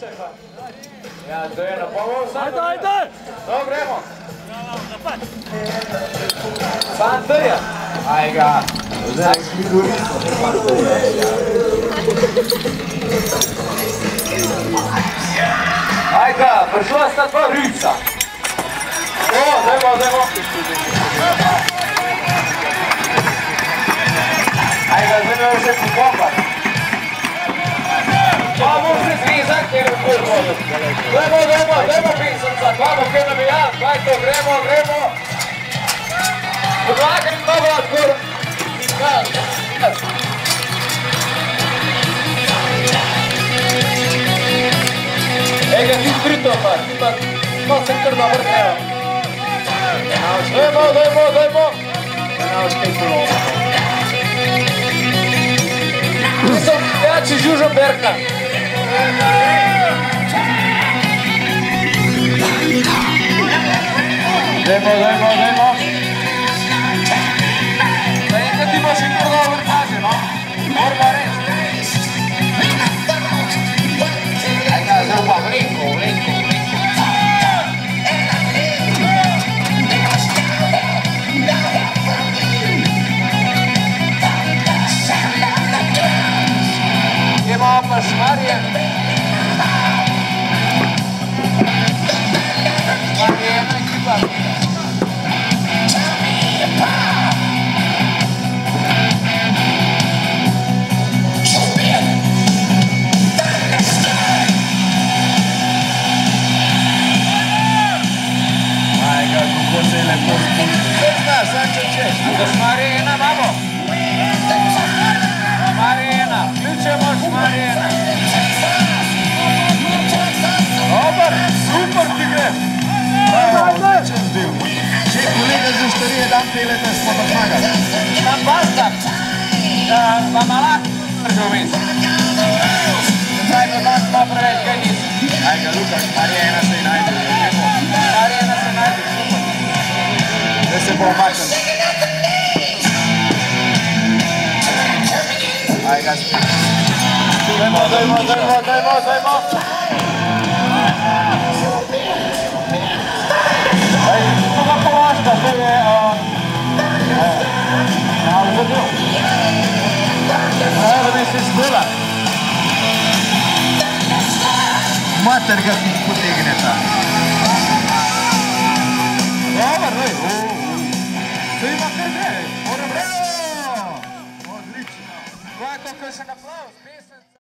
Ja, to je na pomoć. Ajde! Dobro, gremo. Panterja. Aj ga. Aj ga, prišla sta dva rica. Dajmo. Aj ga, zdaj se pokopat. Vamo se zvizak, jer u koju vodu. Dajmo pisanca, vamo kaj nam ja, dajte, gremo. Odlagam dobro odkur. Ega, ti sprito pa, ima se kar dobro treba. Dajmo. Nisam jači Žužo Berka. Dajmo. Da enkrat imaš in kar dobro kaže, no? Moramo reči. Aj ga, zdaj pa vlenko. Imamo pa Šmarje. Šmarje je jedna ekipa. Aj ga, kako se je lepo spustiti. Sve znaš, sad će. A za Šmarje jedna imamo. Šmarijena, ključemo Šmarijena. Dobar, super ti gre. Odličen bil. Če kolega z Uštarije dan pelete, smo pa zmagali. Tam Bastak, pa Malak držal vez. Zdaj pa dan smo preveč kaj nisi. Aj ga, Luka, Šmarijena se je najde. Šmarijena se najde, super. Zdaj se bo omaknil. Aj ga spet. Dajmo. Aj, koga povašta, to je... Zadev. Da mi se spila. Mater ga ti potegne ta. Dobar, daj. To ima kar gre. Moram reći. Odlično. Kako je še aplauz, pesem.